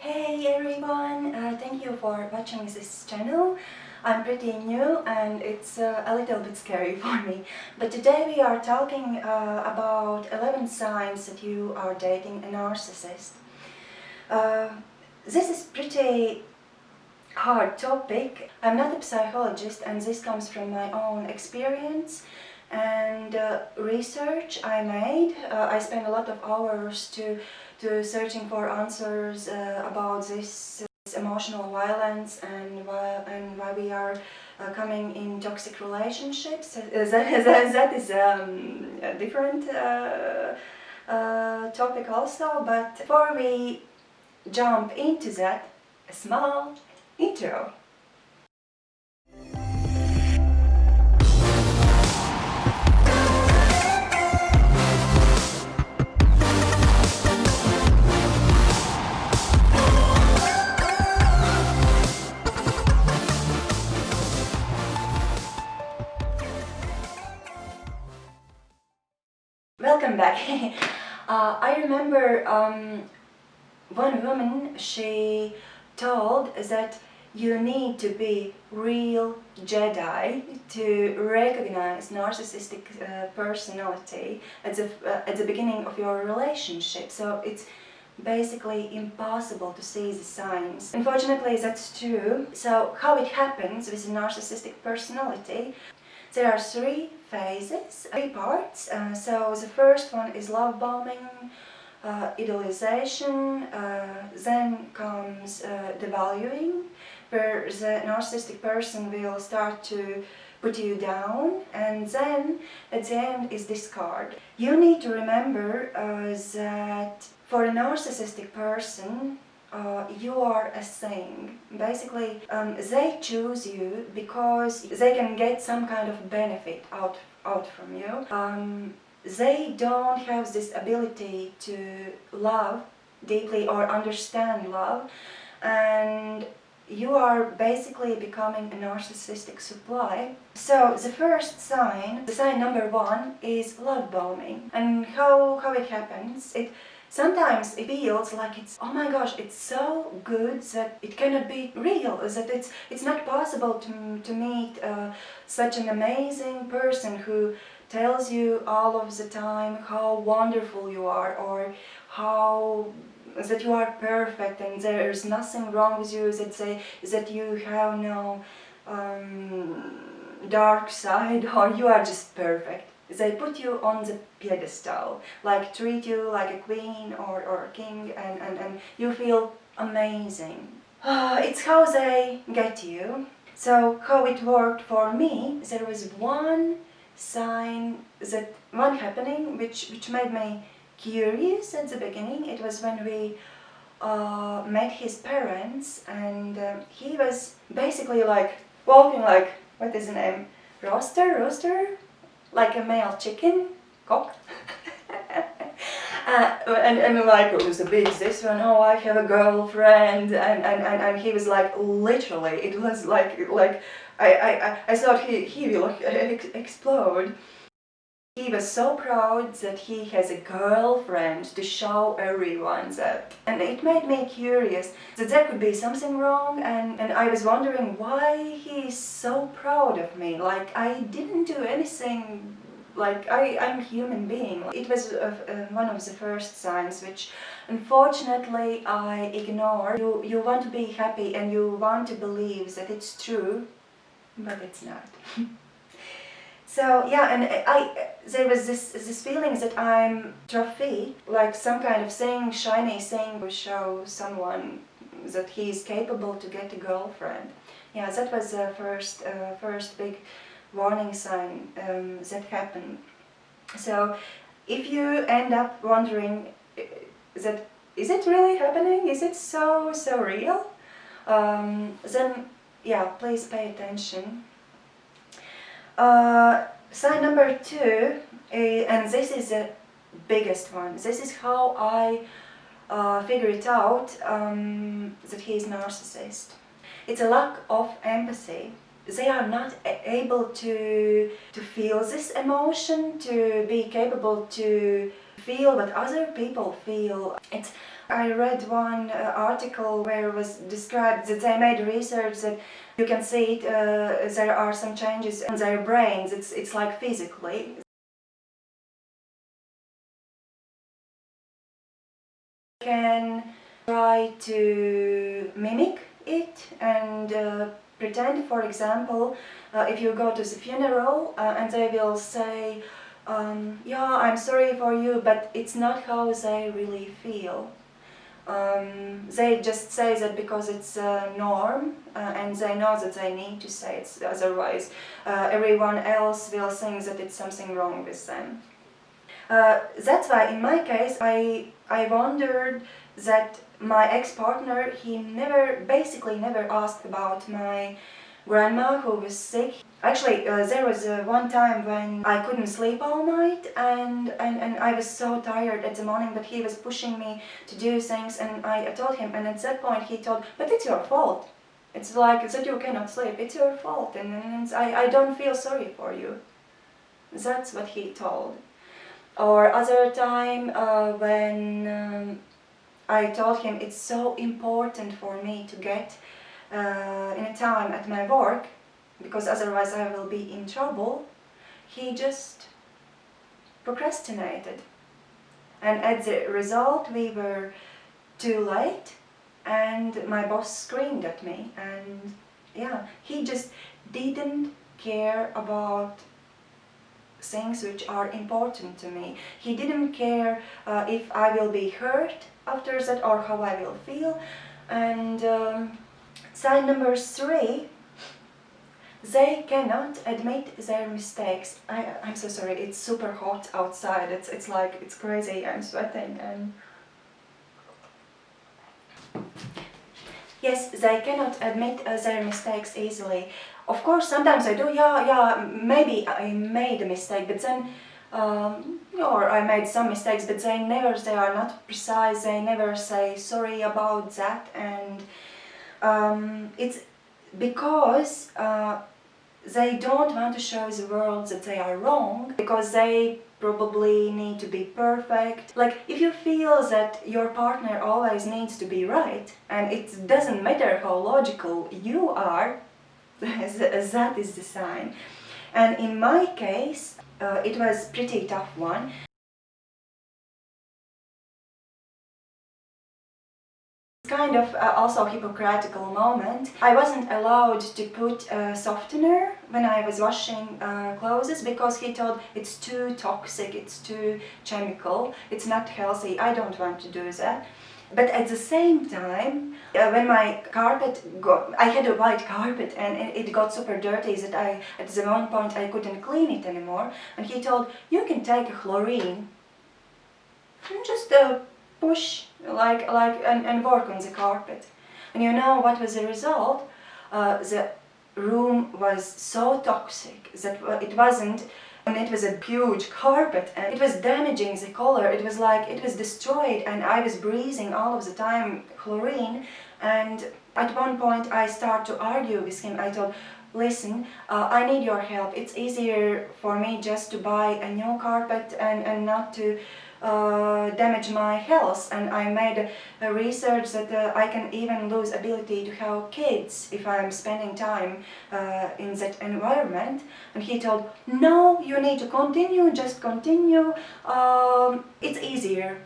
Hey everyone, thank you for watching this channel. I'm pretty new and it's a little bit scary for me. But today we are talking about 11 signs that you are dating a narcissist. Uh, this is pretty hard topic. I'm not a psychologist and this comes from my own experience and research I made. I spent a lot of hours to searching for answers about this emotional violence and why we are coming in toxic relationships. That is a different topic also, but before we jump into that, a small intro. Welcome back. I remember one woman, she told that you need to be real Jedi to recognize narcissistic personality at the beginning of your relationship. So it's basically impossible to see the signs. Unfortunately, that's true. So how it happens with a narcissistic personality? There are three phases, three parts. So the first one is love bombing, idealization, then comes devaluing, where the narcissistic person will start to put you down, and then at the end is discard. You need to remember that for a narcissistic person, you are a thing. Basically, they choose you because they can get some kind of benefit out from you. They don't have this ability to love deeply or understand love, and you are basically becoming a narcissistic supply. So the first sign, the sign number one, is love bombing. And how it happens? Sometimes it feels like it's, oh my gosh, it's so good that it cannot be real, that it's not possible to meet such an amazing person who tells you all of the time how wonderful you are, or how that you are perfect and there's nothing wrong with you, that you have no dark side, or you are just perfect. They put you on the pedestal, like treat you like a queen or a king, and you feel amazing. It's how they get you. So how it worked for me, there was one happening which made me curious at the beginning. It was when we met his parents, and he was basically like walking like, what is the name? Rooster? Like a male chicken, cock. and like, it was a big this one, oh, I have a girlfriend, and he was like, literally, it was like I thought he will explode. He was so proud that he has a girlfriend to show everyone that. And it made me curious that there could be something wrong, and I was wondering why he is so proud of me. Like, I didn't do anything, like I'm a human being. It was one of the first signs which unfortunately I ignored. You want to be happy and you want to believe that it's true, but it's not. So yeah, and there was this feeling that I'm trophy, like some kind of thing, shiny thing, to show someone that he is capable to get a girlfriend. Yeah, that was the first big warning sign that happened. So if you end up wondering that is it really happening? Is it so real? Then yeah, please pay attention. Sign number two, and this is the biggest one. This is how I figure it out that he is narcissist. It's a lack of empathy. They are not able to feel this emotion, to be capable to feel what other people feel. I read one article where it was described that they made research that you can see it, there are some changes in their brains. It's like physically. Can try to mimic it and pretend, for example, if you go to the funeral and they will say, yeah, I'm sorry for you, but it's not how they really feel. They just say that because it's a norm and they know that they need to say it, otherwise everyone else will think that it's something wrong with them. That's why in my case I wondered that my ex-partner, he basically never asked about my grandma who was sick. Actually, there was one time when I couldn't sleep all night and I was so tired at the morning, but he was pushing me to do things, and I told him, and at that point he told, but it's your fault. It's like that you cannot sleep, it's your fault, and I don't feel sorry for you. That's what he told. Or other time when I told him it's so important for me to get in a time at my work, because otherwise I will be in trouble, he just procrastinated. And as a result we were too late and my boss screamed at me, and yeah, he just didn't care about things which are important to me. He didn't care if I will be hurt after that or how I will feel. And sign number 3, they cannot admit their mistakes. I'm so sorry, it's super hot outside, it's like, it's crazy, I'm sweating. And yes, they cannot admit their mistakes easily. Of course, sometimes I do, yeah, maybe I made a mistake, but then, or I made some mistakes, but they are not precise, they never say sorry about that, and it's because they don't want to show the world that they are wrong, because they probably need to be perfect. Like, if you feel that your partner always needs to be right, and it doesn't matter how logical you are, that is the sign. And in my case, it was pretty tough one. It's kind of also a hypocritical moment. I wasn't allowed to put softener when I was washing clothes, because he told it's too toxic, it's too chemical, it's not healthy, I don't want to do that. But at the same time, when my carpet I had a white carpet and it got super dirty that at the one point I couldn't clean it anymore, and he told, you can take a chlorine and just push and work on the carpet. And you know what was the result? The room was so toxic that it wasn't. And it was a huge carpet and it was damaging the color. It was like it was destroyed, and I was breathing all of the time chlorine. And at one point I started to argue with him. I told, listen, I need your help. It's easier for me just to buy a new carpet and not to damage my health. And I made a research that I can even lose ability to have kids if I'm spending time in that environment. And he told, no, you need to continue, just continue. It's easier.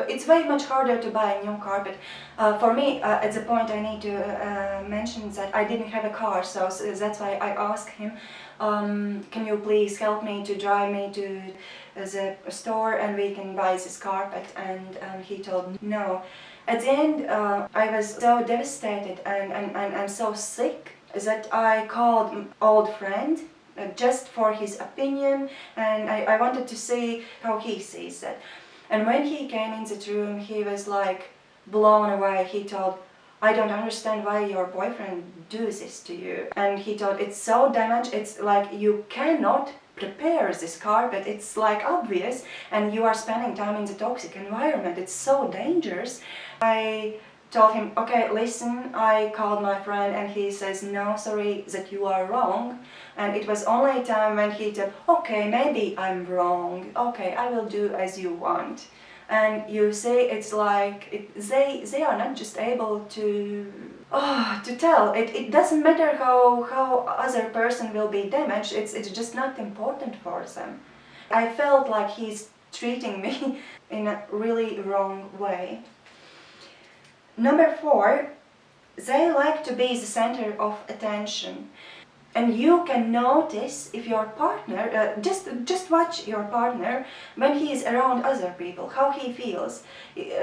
It's way much harder to buy a new carpet. For me, at the point I need to mention that I didn't have a car, so that's why I asked him, can you please help me to drive me to the store and we can buy this carpet? And he told no. At the end, I was so devastated and so sick that I called an old friend just for his opinion, and I wanted to see how he sees it. And when he came in the room, he was like blown away. He told, I don't understand why your boyfriend does this to you. And he told, it's so damaged, it's like you cannot prepare this carpet, it's like obvious, and you are spending time in the toxic environment, it's so dangerous. I told him, okay, listen, I called my friend and he says, no, sorry, that you are wrong. And it was only a time when he said, okay, maybe I'm wrong, okay, I will do as you want. And you see, it's like, they are not just able to tell. It doesn't matter how other person will be damaged, it's just not important for them. I felt like he's treating me in a really wrong way. Number 4, they like to be the center of attention. And you can notice if your partner, just watch your partner when he is around other people, how he feels.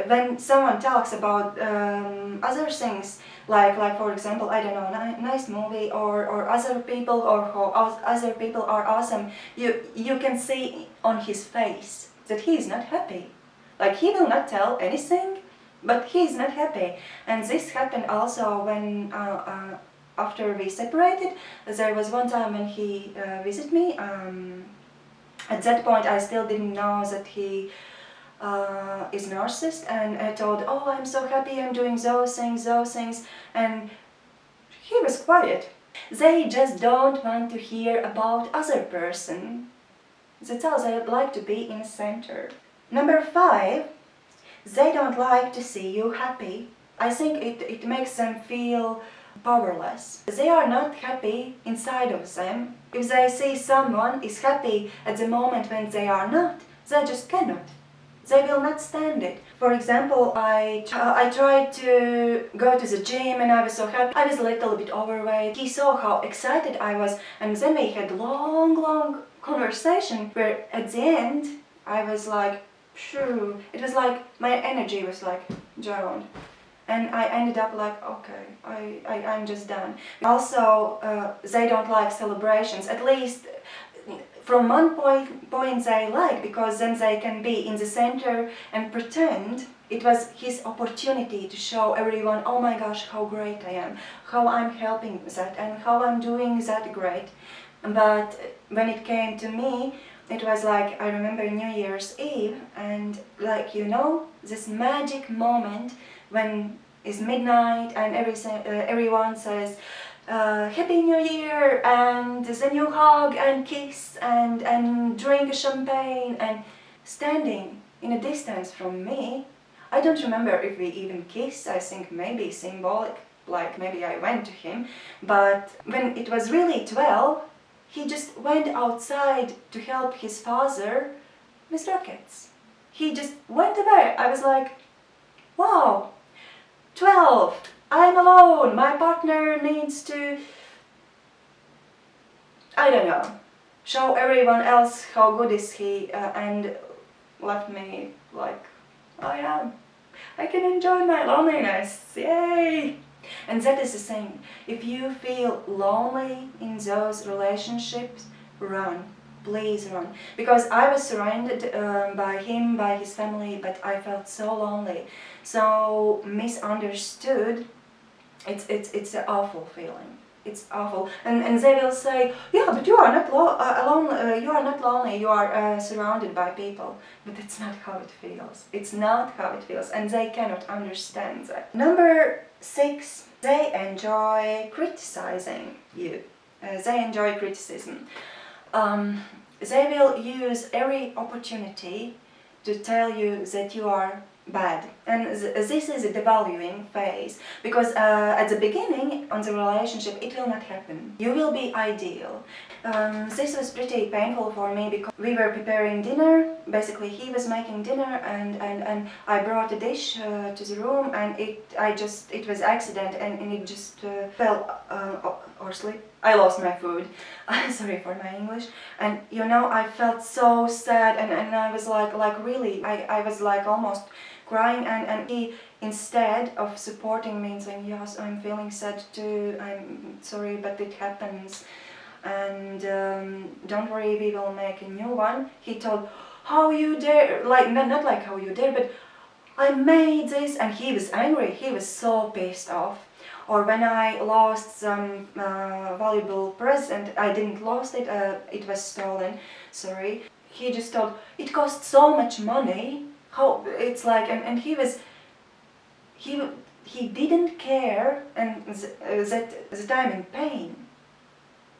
When someone talks about other things, like for example, I don't know, nice movie or other people or how other people are awesome, you can see on his face that he is not happy. Like he will not tell anything, but he is not happy. And this happened also when after we separated. There was one time when he visited me. At that point I still didn't know that he is narcissist, and I told, oh, I'm so happy, I'm doing those things, and he was quiet. They just don't want to hear about other person. That's how they like to be in the center. Number 5, they don't like to see you happy. I think it makes them feel powerless. They are not happy inside of them. If they see someone is happy at the moment when they are not, they just cannot. They will not stand it. For example, I tried to go to the gym and I was so happy. I was a little bit overweight. He saw how excited I was, and then we had long conversation where at the end I was like, phew. It was like my energy was like drowned. And I ended up like, okay, I'm just done. Also, they don't like celebrations. At least from one point they like, because then they can be in the center and pretend it was his opportunity to show everyone, oh my gosh, how great I am, how I'm helping that, and how I'm doing that great. But when it came to me, it was like, I remember New Year's Eve, and like, you know, this magic moment when it's midnight and everyone says Happy New Year, and then you hug and kiss and drink champagne, and standing in a distance from me. I don't remember if we even kissed. I think maybe symbolic, like maybe I went to him. But when it was really 12, he just went outside to help his father with rockets. He just went away. I was like, wow, 12, I'm alone, my partner needs to, I don't know, show everyone else how good is he, and left me like, I can enjoy my loneliness, yay! And that is the thing, if you feel lonely in those relationships, run. Please run. Because I was surrounded by him, by his family, but I felt so lonely, so misunderstood. It's an awful feeling. It's awful. And they will say, yeah, but you are not alone, you are not lonely, you are surrounded by people. But it's not how it feels. It's not how it feels, and they cannot understand that. Number 6, they enjoy criticizing you. They enjoy criticism. They will use every opportunity to tell you that you are bad, and this is a devaluing phase, because at the beginning on the relationship it will not happen. You will be ideal. This was pretty painful for me because we were preparing dinner. Basically he was making dinner, and I brought a dish to the room, and it was accident, and it just fell or slipped. I lost my food. Sorry for my English. And you know, I felt so sad, and I was like really, I was like almost crying, and he, instead of supporting me and saying, yes, I'm feeling sad too, I'm sorry, but it happens, and don't worry, we will make a new one, he told, how you dare, like, not like how you dare, but I made this, and he was angry, he was so pissed off. Or when I lost some valuable present, I didn't lost it, it was stolen, sorry. He just told, it cost so much money, how, it's like, and he he didn't care, and that I'm in pain,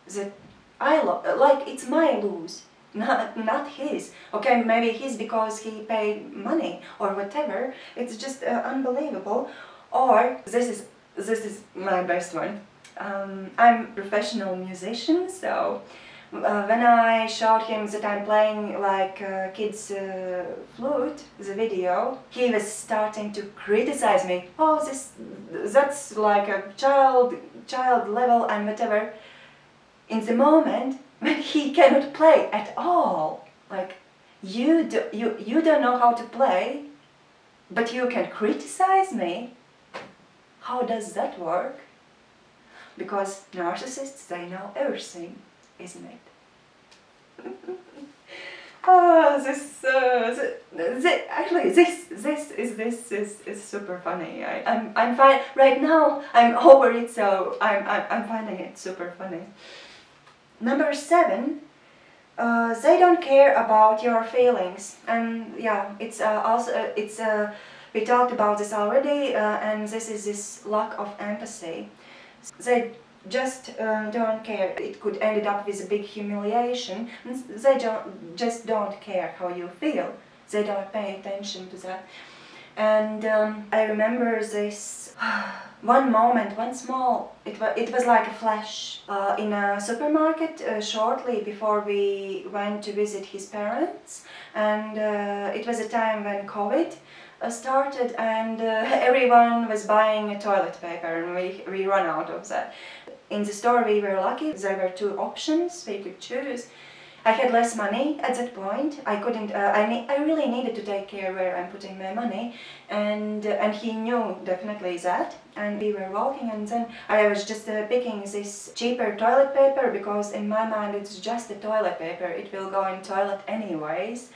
that like it's my lose, not his. Okay, maybe his because he paid money or whatever. It's just unbelievable. Or this is my best one. I'm a professional musician, so when I showed him that I'm playing like kids flute, the video, he was starting to criticize me. Oh, that's like a child level and whatever. In the moment when he cannot play at all, like you don't know how to play, but you can criticize me. How does that work? Because narcissists, they know everything, isn't it? Oh, actually, this is super funny. I'm fine right now. I'm over it, so I'm finding it super funny. Number 7, they don't care about your feelings, and yeah, it's also we talked about this already, and this is this lack of empathy. They just don't care. It could end up with a big humiliation. They just don't care how you feel. They don't pay attention to that. And I remember this one moment, one small. It was like a flash in a supermarket shortly before we went to visit his parents, and it was a time when COVID started, and everyone was buying toilet paper, and we ran out of that. In the store we were lucky, there were 2 options we could choose. I had less money at that point. I couldn't. I really needed to take care where I'm putting my money, and he knew definitely that. And we were walking, and then I was just picking this cheaper toilet paper because in my mind it's just a toilet paper. It will go in toilet anyways.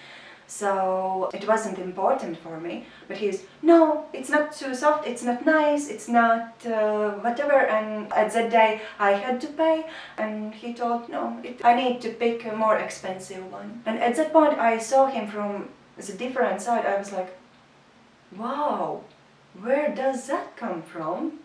So it wasn't important for me, but he's, no, it's not too soft, it's not nice, it's not whatever, and at that day I had to pay, and he told, no, I need to pick a more expensive one. And at that point I saw him from the different side. I was like, wow, where does that come from?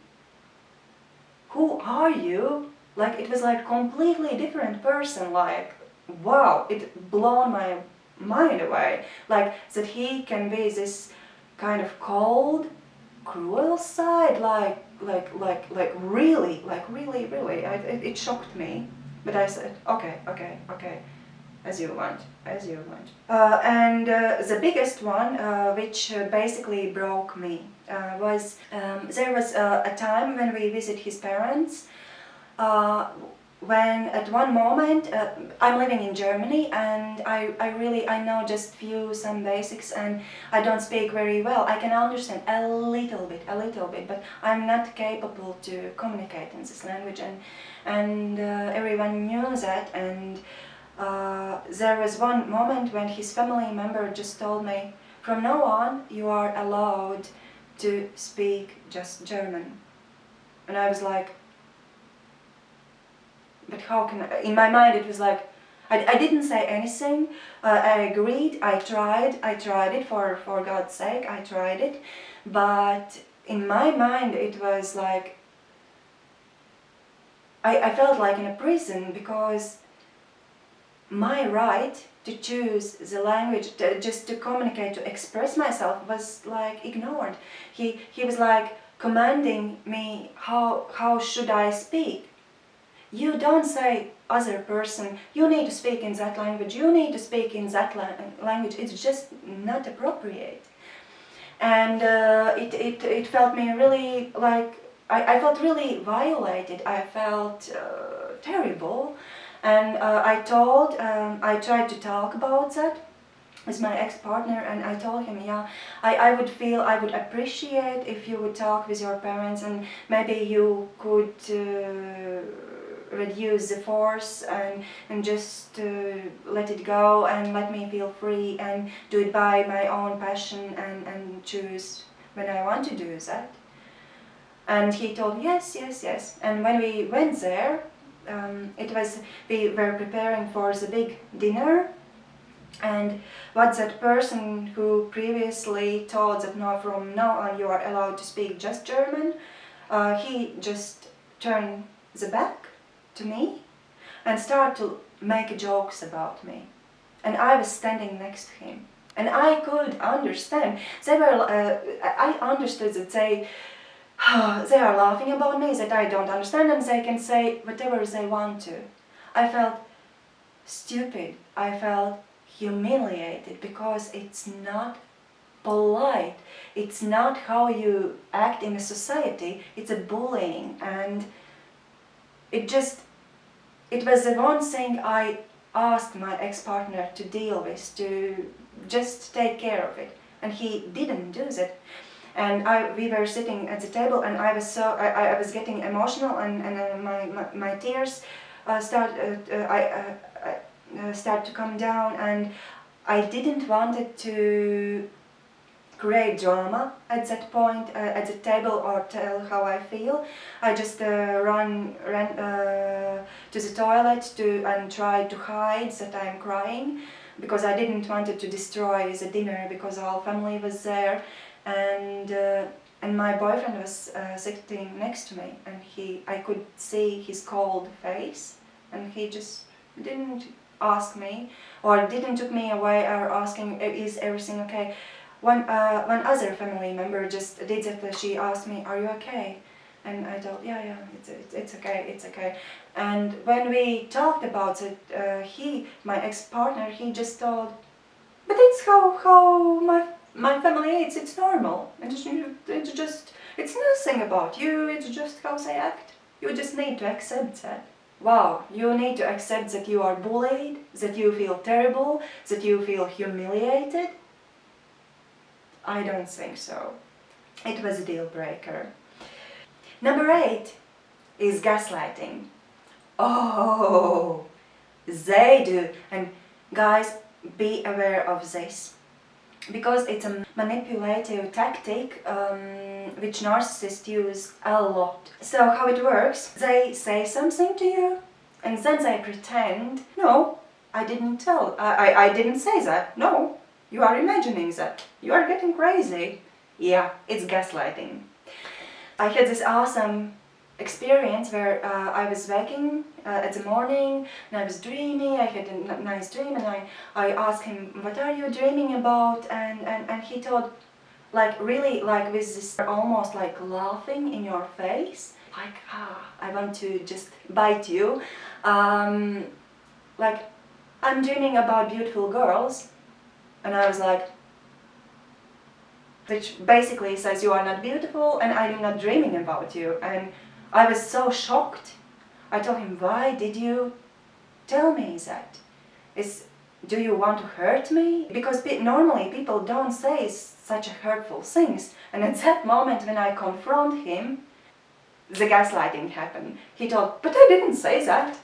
Who are you? Like, it was like completely different person, like, wow, it blew my mind away, like that he can be this kind of cold, cruel side, like really, it shocked me. But I said, okay, as you want. And the biggest one, which basically broke me, was there was a time when we visit his parents. When at one moment, I'm living in Germany, and I know just some basics, and I don't speak very well. I can understand a little bit, but I'm not capable to communicate in this language, and everyone knew that. And there was one moment when his family member just told me, from now on you are allowed to speak just German. And I was like, but how can I? In my mind it was like, I didn't say anything. I agreed, I tried it for God's sake, I tried it. But in my mind it was like, I felt like in a prison, because my right to choose the language, just to communicate, to express myself, was like ignored. He was like commanding me how should I speak. You don't say, other person, you need to speak in that language, you need to speak in that language, it's just not appropriate. And it felt me really like, I felt really violated, I felt terrible. And I tried to talk about that with my ex-partner, and I told him, yeah, I would appreciate if you would talk with your parents, and maybe you could reduce the force and just let it go and let me feel free and do it by my own passion and choose when I want to do that. And he told yes. And when we went there, we were preparing for the big dinner, And what that person who previously thought that no, from now on you are allowed to speak just German, he just turned the back to me and started to make jokes about me. And I was standing next to him. And I could understand. I understood that they are laughing about me, that I don't understand them, they can say whatever they want to. I felt stupid. I felt humiliated because it's not polite. It's not how you act in a society. It's a bullying, and it was the one thing I asked my ex-partner to deal with, to just take care of it, and he didn't do that. And we were sitting at the table, and I was getting emotional, and my tears start to come down, and I didn't want to create drama at that point at the table or tell how I feel. I just ran to the toilet and tried to hide that I'm crying, because I didn't want to destroy the dinner, because our family was there, and my boyfriend was sitting next to me, and I could see his cold face, and he just didn't ask me or didn't took me away or asking is everything okay. One other family member just did that. She asked me, "Are you okay?" And I told, yeah, it's okay, it's okay. And when we talked about it, my ex-partner, he just told, "But it's how my family is. It's normal. It's nothing about you. It's just how they act. You just need to accept that." Wow, you need to accept that you are bullied, that you feel terrible, that you feel humiliated? I don't think so. It was a deal breaker. Number 8 is gaslighting. Oh, they do. And guys, be aware of this, because it's a manipulative tactic which narcissists use a lot. So how it works, they say something to you, and then they pretend, "No, I didn't tell, I didn't say that, no, you are imagining that, you are getting crazy." Yeah, it's gaslighting. I had this awesome experience where I was waking at the morning, and I was dreaming. I had a nice dream, and I asked him, "What are you dreaming about?" And he told, like really like with this almost like laughing in your face, like, I want to just bite you. Like, "I'm dreaming about beautiful girls." And I was like, which basically says you are not beautiful and I'm not dreaming about you. And I was so shocked. I told him, "Why did you tell me that? Do you want to hurt me?" Because normally people don't say such hurtful things. And at that moment when I confront him, the gaslighting happened. He told, "But I didn't say that.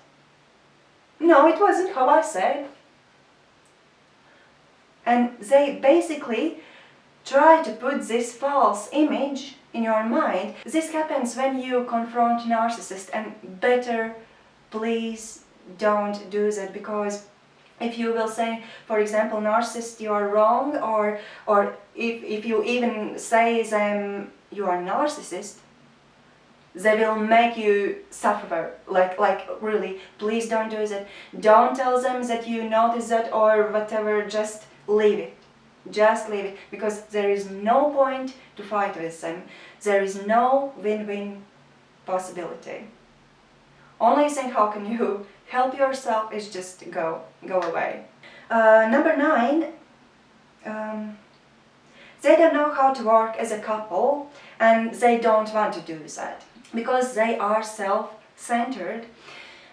No, it wasn't how I said." And they basically try to put this false image in your mind. This happens when you confront narcissist, and better please don't do that, because if you will say, for example, "Narcissist, you are wrong," or if you even say them you are narcissist, they will make you suffer. Like really, please don't do that. Don't tell them that you notice that or whatever, just leave it. Just leave it, because there is no point to fight with them. There is no win-win possibility. Only thing how can you help yourself is just go away. Number 9, they don't know how to work as a couple, and they don't want to do that because they are self-centered.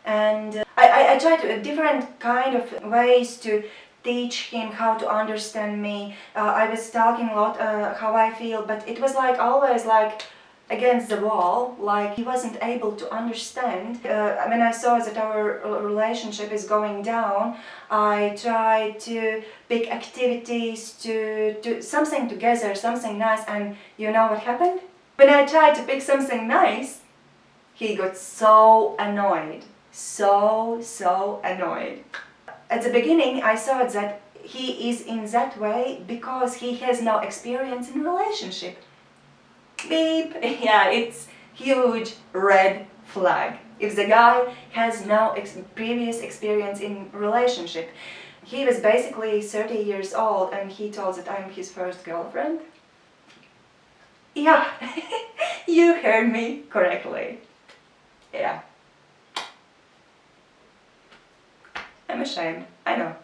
And I tried different kind of ways to teach him how to understand me. I was talking a lot how I feel, but it was like always like against the wall, like he wasn't able to understand. When I saw that our relationship is going down, I tried to pick activities to do something together, something nice, and you know what happened? When I tried to pick something nice, he got so annoyed. So annoyed. At the beginning I thought that he is in that way because he has no experience in relationship. Beep! Yeah, it's huge red flag. If the guy has no previous experience in relationship. He was basically 30 years old and he told that I'm his first girlfriend. Yeah, you heard me correctly. Yeah. I'm ashamed. I know.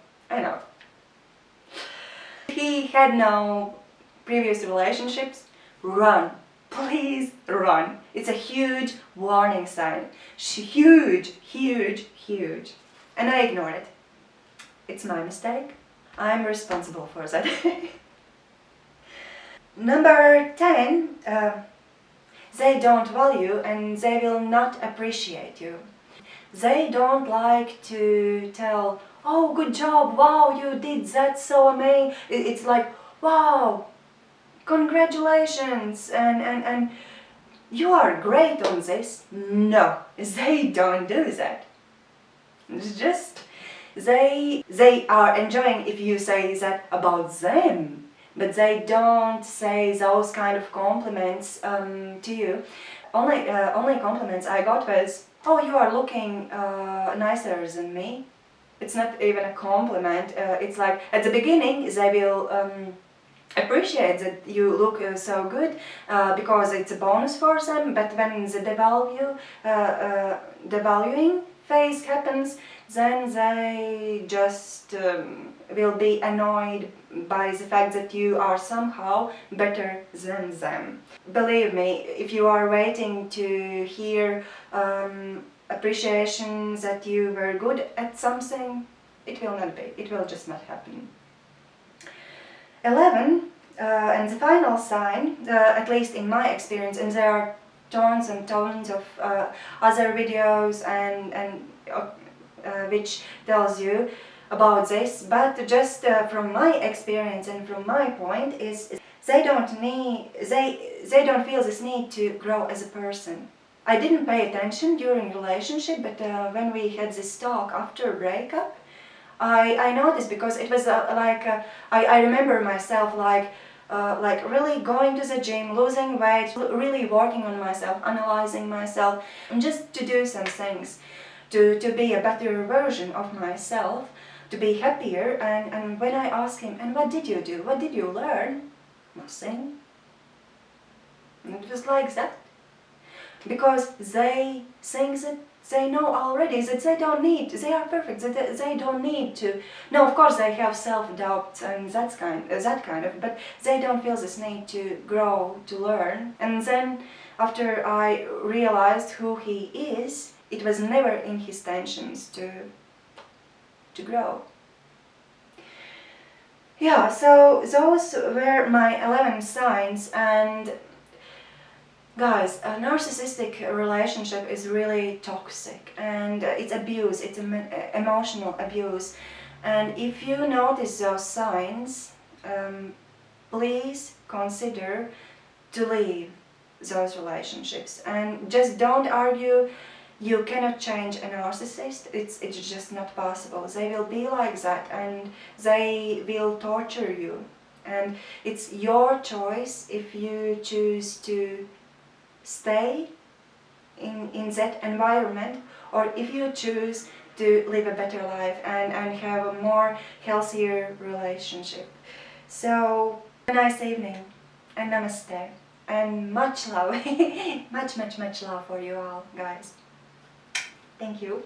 He had no previous relationships. Run. Please run. It's a huge warning sign. Huge. And I ignored it. It's my mistake. I'm responsible for that. Number 10, they don't value and they will not appreciate you. They don't like to tell, oh, good job, wow, you did that so amazing. It's like, wow, congratulations, and you are great on this. No, they don't do that. It's just, they are enjoying if you say that about them, but they don't say those kind of compliments to you. Only compliments I got was, oh, you are looking nicer than me. It's not even a compliment. It's like at the beginning they will appreciate that you look so good because it's a bonus for them. But when the devaluing phase happens, then they just will be annoyed by the fact that you are somehow better than them. Believe me, if you are waiting to hear appreciation that you were good at something, it will not be. It will just not happen. 11, and the final sign, at least in my experience, and there are tons and tons of other videos and which tells you about this, but just from my experience and from my point is they don't feel this need to grow as a person. I didn't pay attention during relationship, but when we had this talk after breakup, I noticed, because it was I remember myself like really going to the gym, losing weight, really working on myself, analyzing myself, and just to do some things to be a better version of myself, to be happier. And when I asked him, and what did you do? What did you learn? Nothing. And it was like that. Because they think that they know already, that they don't need, they are perfect, that they don't need to. No, of course they have self-doubt and that kind of, but they don't feel this need to grow, to learn. And then after I realized who he is, it was never in his intentions to grow. Yeah, so those were my 11 signs. And guys, a narcissistic relationship is really toxic, and it's abuse, it's emotional abuse. And if you notice those signs, please consider to leave those relationships. And just don't argue. You cannot change a narcissist, it's just not possible. They will be like that and they will torture you. And it's your choice if you choose to stay in that environment, or if you choose to live a better life and have a more healthier relationship. So, a nice evening and namaste and much love, much love for you all, guys. Thank you.